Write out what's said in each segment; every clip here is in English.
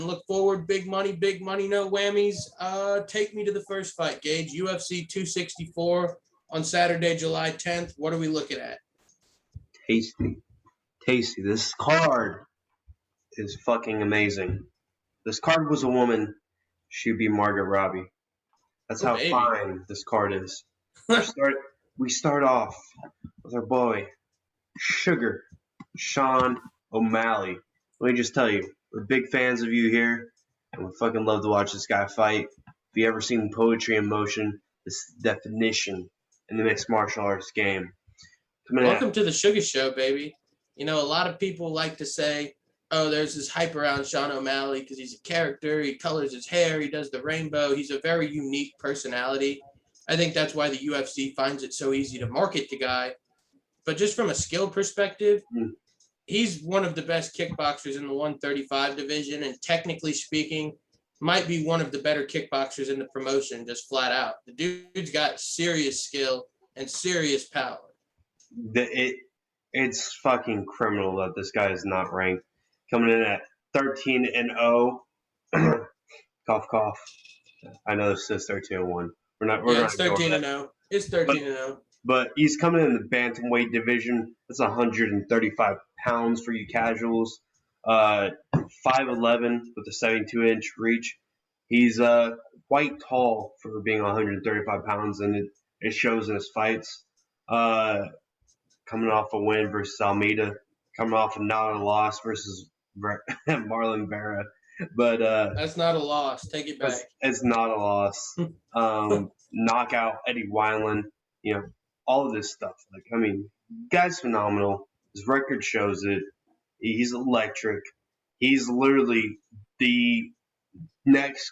look forward, big money, no whammies. Take me to the first fight, Gage. UFC 264 on Saturday, July 10th. What are we looking at? Tasty. This card is fucking amazing. This card was a woman. She'd be Margaret Robbie. That's how fine this card is. We start off with our boy, Sugar Sean O'Malley. Let me just tell you, we're big fans of you here, and we fucking love to watch this guy fight. If you ever seen Poetry in Motion, this definition in the mixed martial arts game. Welcome to the Sugar Show, baby. You know, a lot of people like to say, oh, there's this hype around Sean O'Malley because he's a character, he colors his hair, he does the rainbow, he's a very unique personality. I think that's why the UFC finds it so easy to market the guy. But just from a skill perspective, he's one of the best kickboxers in the 135 division, and technically speaking, might be one of the better kickboxers in the promotion, just flat out. The dude's got serious skill and serious power. It's fucking criminal that this guy is not ranked. Coming in at 13-0. Cough, cough. I know this says 13-1. It's 13-0. It's 13-0. But he's coming in the bantamweight division. That's 135 pounds for you casuals. 5'11" with a 72-inch reach. He's quite tall for being 135 pounds, and it shows in his fights. Coming off a win versus Almeida. Coming off not a loss versus Marlon Vera. But that's not a loss. Take it back. It's not a loss. Knockout Eddie Wineland. You know, all of this stuff. Like, I mean, guy's phenomenal. His record shows it. He's electric. He's literally the next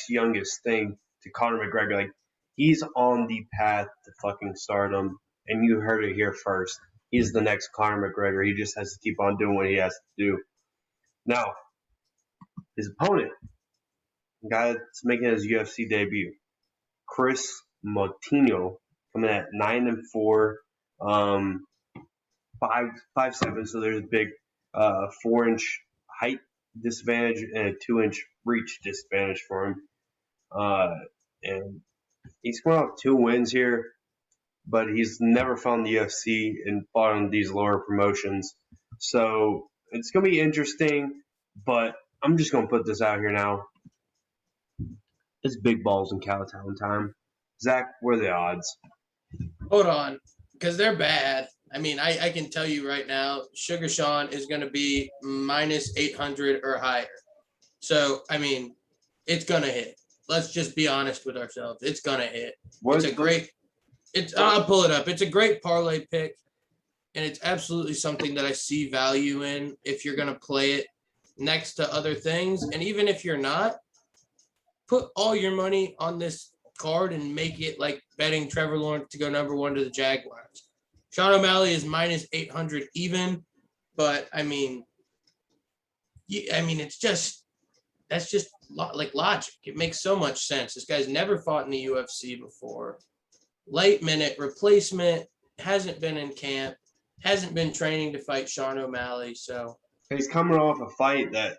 youngest thing to Conor McGregor. Like, he's on the path to fucking stardom, and you heard it here first. He's the next Conor McGregor. He just has to keep on doing what he has to do. Now, his opponent, the guy that's making his UFC debut, Kris Moutinho, coming at 9-4, 5'7", so there's a big 4-inch height disadvantage and a 2-inch reach disadvantage for him. And he's going off 2 wins here, but he's never found the UFC and fought on these lower promotions. So it's going to be interesting, but I'm just going to put this out here now. It's big balls in Cowtown time. Zach, what are the odds? Hold on, because they're bad. I mean, I can tell you right now, Sugar Sean is going to be minus 800 or higher. So, I mean, it's going to hit. Let's just be honest with ourselves. It's going to hit. I'll pull it up. It's a great parlay pick, and it's absolutely something that I see value in if you're going to play it next to other things. And even if you're not, put all your money on this card and make it like betting Trevor Lawrence to go number 1 to the Jaguars. Sean O'Malley is minus 800 even, but I mean, that's just like logic. It makes so much sense. This guy's never fought in the UFC before. Late minute replacement, hasn't been in camp, hasn't been training to fight Sean O'Malley. So he's coming off a fight that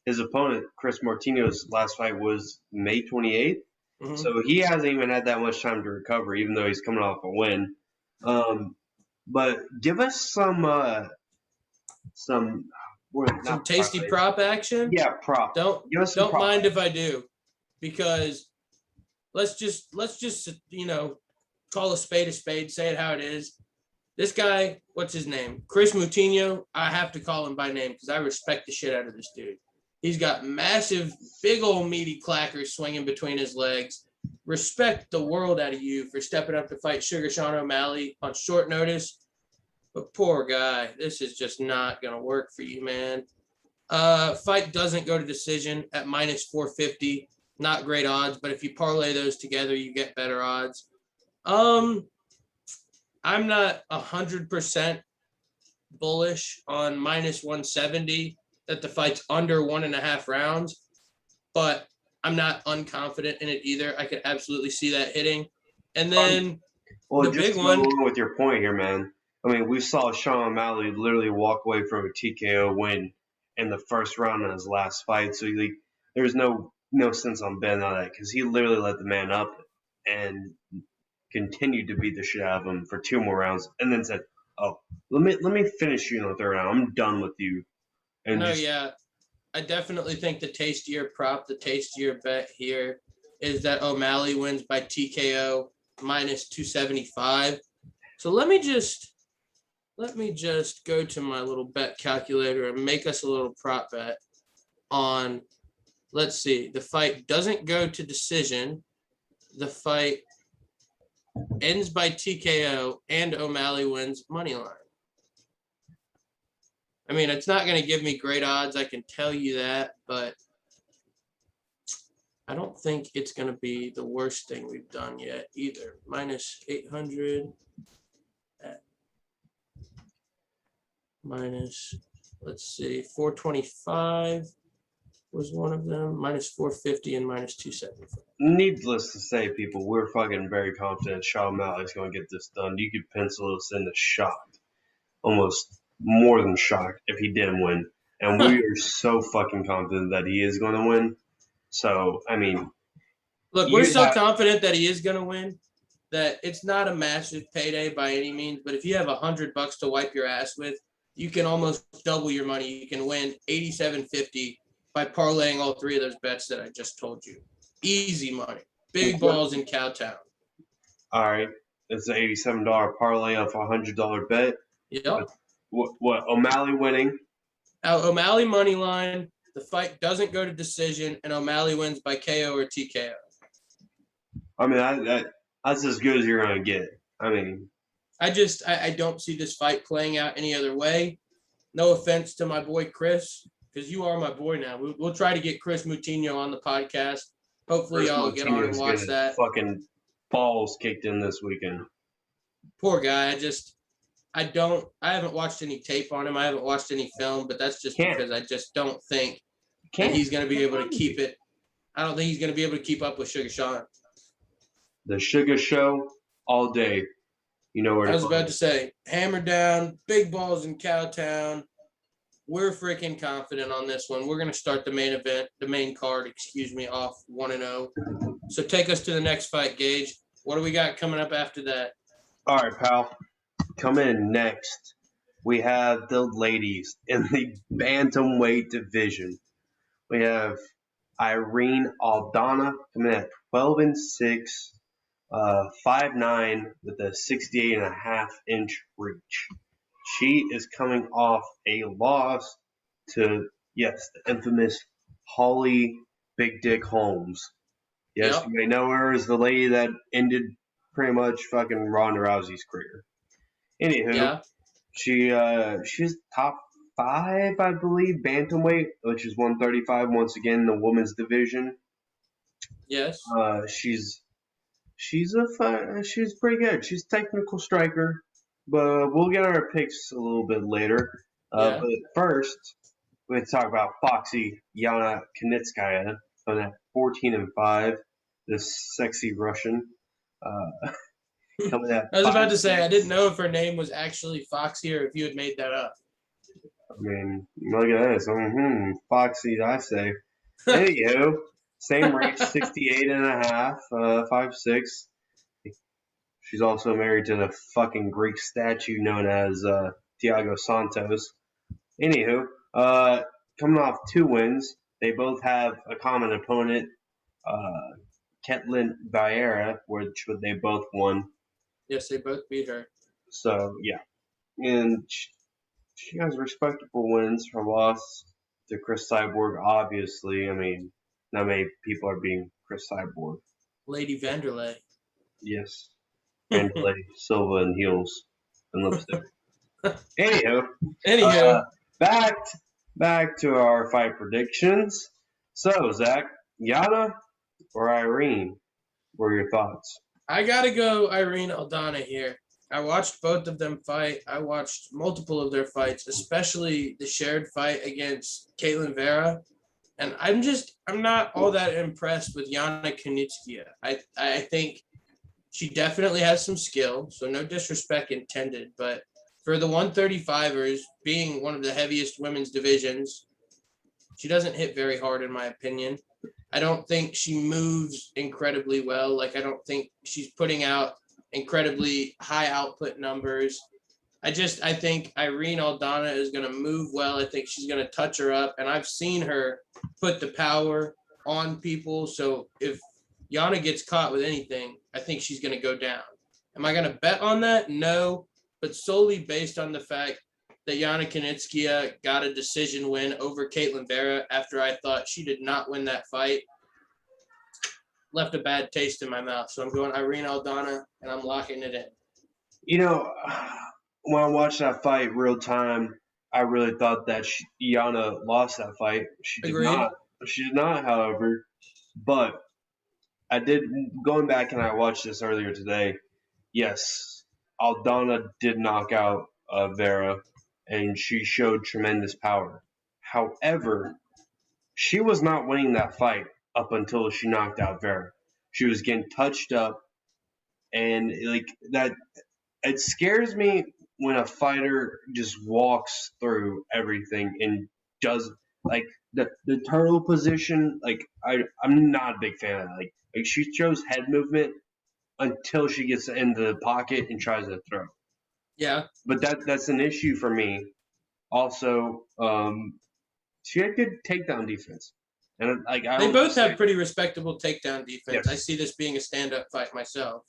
his opponent, Kris Moutinho's last fight was May 28th. Mm-hmm. So he hasn't even had that much time to recover, even though he's coming off a win. But give us some tasty prop action. Yeah, prop. Don't mind if I do, because let's just call a spade, say it how it is. This guy, what's his name? Kris Moutinho. I have to call him by name because I respect the shit out of this dude. He's got massive, big old meaty clackers swinging between his legs. Respect the world out of you for stepping up to fight Sugar Sean O'Malley on short notice. But poor guy, this is just not going to work for you, man. Fight doesn't go to decision at minus 450. Not great odds, but if you parlay those together, you get better odds. I'm not 100% bullish on minus 170 that the fight's under 1.5 rounds, but I'm not unconfident in it either. I could absolutely see that hitting. And then the big one. With your point here, man. I mean, we saw Sean O'Malley literally walk away from a TKO win in the first round in his last fight. So like, there's no sense on betting on that because he literally let the man up and continued to beat the shit out of him for 2 more rounds, and then said, "Oh, let me finish you in the 3rd round. I'm done with you." And No, yeah. I definitely think the tastier prop, the tastier bet here is that O'Malley wins by TKO minus 275. So let me just go to my little bet calculator and make us a little prop bet on, let's see, the fight doesn't go to decision, the fight ends by TKO, and O'Malley wins money line. I mean, it's not going to give me great odds, I can tell you that, but I don't think it's going to be the worst thing we've done yet either. Minus 800 at minus, let's see, 425 was one of them, minus 450 and minus 275. needless to say, people, we're fucking very confident Sean O'Malley's going to get this done. You could pencil us in the shocked, almost more than shocked if he didn't win. And we are so fucking confident that he is going to win. So, I mean, look, we're so confident that he is going to win that it's not a massive payday by any means. But if you have $100 to wipe your ass with, you can almost double your money. You can win $87.50 by parlaying all 3 of those bets that I just told you. Easy money. Big balls in Cowtown. All right. It's an $87 parlay off a $100 bet. Yep. What O'Malley winning? O'Malley money line. The fight doesn't go to decision, and O'Malley wins by KO or TKO. I mean, that's as good as you're going to get. I mean, I don't see this fight playing out any other way. No offense to my boy Kris, because you are my boy now. We'll try to get Kris Moutinho on the podcast. Hopefully, y'all get on and watch that. Fucking balls kicked in this weekend. Poor guy. I haven't watched any tape on him. I haven't watched any film, but that's just because I just don't think that he's going to be able to keep it. I don't think he's going to be able to keep up with Sugar Sean. The Sugar Show all day. You know where I was about to say, hammer down, big balls in Cowtown. We're freaking confident on this one. We're going to start the main card, off 1-0. So take us to the next fight, Gage. What do we got coming up after that? All right, pal. Coming in next, we have the ladies in the bantamweight division. We have Irene Aldana coming in at 12-6, 5'9", with a 68.5-inch reach. She is coming off a loss to, yes, the infamous Holly Big Dick Holmes. Yes, You may know her as the lady that ended pretty much fucking Ronda Rousey's career. Anywho, she's top 5, I believe, bantamweight, which is 135 once again, the women's division. Yes. She's pretty good. She's a technical striker, but we'll get our picks a little bit later. But first, we're going to talk about Foxy Yana Kunitskaya on that 14-5, this sexy Russian. I was about to say, I didn't know if her name was actually Foxy or if you had made that up. I mean, look at this. Foxy, I say. Anywho, same reach, 68.5, 5'6". She's also married to the fucking Greek statue known as Thiago Santos. Anywho, coming off 2 wins, they both have a common opponent, Ketlin Vieira, which they both won. Yes, they both beat her. So, yeah. And she has respectable wins. Her loss to Cris Cyborg, obviously. I mean, not many people are being Cris Cyborg. Lady Vanderlei. Yes. Vanderlei, Silva, and heels and lipstick. Anywho. Back to our fight predictions. So, Zach, Yana or Irene? What are your thoughts? I gotta go Irene Aldana here. I watched both of them fight. I watched multiple of their fights, especially the shared fight against Caitlin Vera. And I'm not all that impressed with Yana Kunitskaya. I think she definitely has some skill, so no disrespect intended. But for the 135ers, being one of the heaviest women's divisions, She doesn't hit very hard, in my opinion. I don't think she moves incredibly well. Like, I don't think she's putting out incredibly high output numbers. I think Irene Aldana is going to move well. I think she's going to touch her up. And I've seen her put the power on people. So if Yana gets caught with anything, I think she's going to go down. Am I going to bet on that? No, but solely based on the fact that Yana Kunitskaya got a decision win over Caitlin Vera after I thought she did not win that fight. Left a bad taste in my mouth. So I'm going Irene Aldana, and I'm locking it in. You know, when I watched that fight real time, I really thought that Yana lost that fight. She did Agreed. not. She did not, however. But I did, going back and I watched this earlier today. Yes, Aldana did knock out Vera, and she showed tremendous power. However, she was not winning that fight up until she knocked out Vera. She was getting touched up, and like that, it scares me when a fighter just walks through everything and does like the turtle position. Like I'm not a big fan of that. Like she shows head movement until she gets into the pocket and tries to throw. Yeah. But that's an issue for me. Also, she had good takedown defense, and like they both have pretty respectable takedown defense. Yes. I see this being a stand-up fight myself.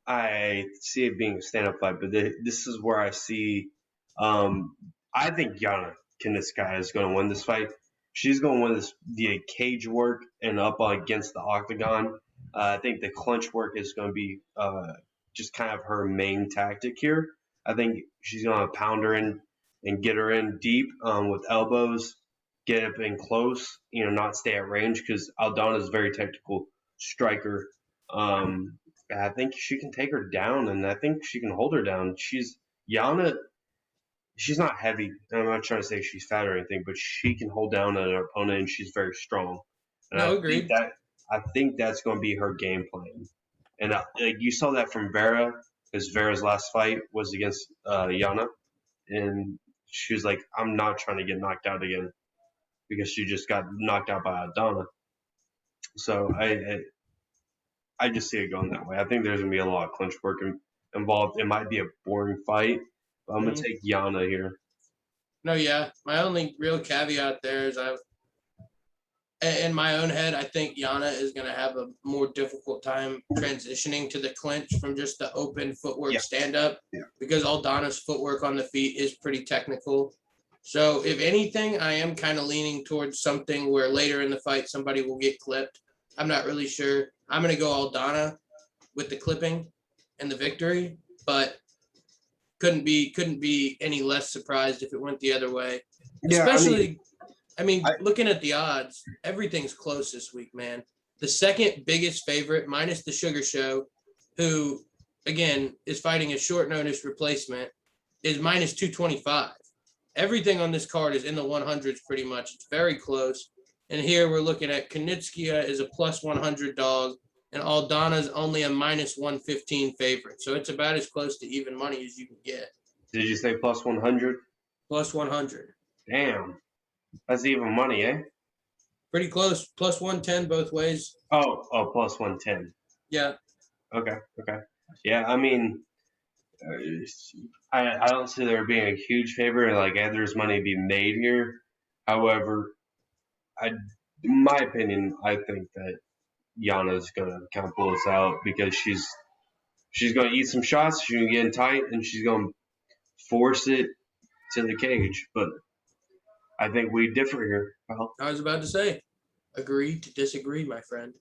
I see it being a stand-up fight, but this is where I see. I think Yana Kunitskaya is going to win this fight. She's going to win this via cage work and up against the octagon. I think the clinch work is going to be just kind of her main tactic here. I think she's going to pound her in and get her in deep with elbows, get up in close, not stay at range because Aldana is a very technical striker. I think she can take her down, and I think she can hold her down. Yana. She's not heavy. I'm not trying to say she's fat or anything, but she can hold down an opponent, and she's very strong. And Agreed. I think that's going to be her game plan. And like you saw that from Vera, because Vera's last fight was against Yana, and she was like, "I'm not trying to get knocked out again," because she just got knocked out by Aldana. So I just see it going that way. I think there's going to be a lot of clinch work involved. It might be a boring fight, but I'm going to take Yana here. No, yeah. My only real caveat there is in my own head, I think Yana is going to have a more difficult time transitioning to the clinch from just the open footwork stand-up because Aldana's footwork on the feet is pretty technical. So if anything, I am kind of leaning towards something where later in the fight somebody will get clipped. I'm not really sure. I'm going to go Aldana with the clipping and the victory, but couldn't be any less surprised if it went the other way. Yeah, especially, looking at the odds, everything's close this week, man. The second biggest favorite, minus the Sugar Show, who, again, is fighting a short notice replacement, is minus 225. Everything on this card is in the 100s pretty much. It's very close. And here we're looking at Kunitskaya is a plus 100 dog, and Aldana's only a minus 115 favorite. So it's about as close to even money as you can get. Did you say plus 100? Plus 100. Damn. That's even money, eh? Pretty close. Plus 110 both ways. Oh, plus 110. Yeah. Okay. Yeah, I don't see there being a huge favor. Like, there's money to be made here. However, in my opinion, I think that Yana's gonna kind of pull us out because she's gonna eat some shots. She's gonna get in tight, and she's gonna force it to the cage. But I think we differ here. I was about to say, agree to disagree, my friend.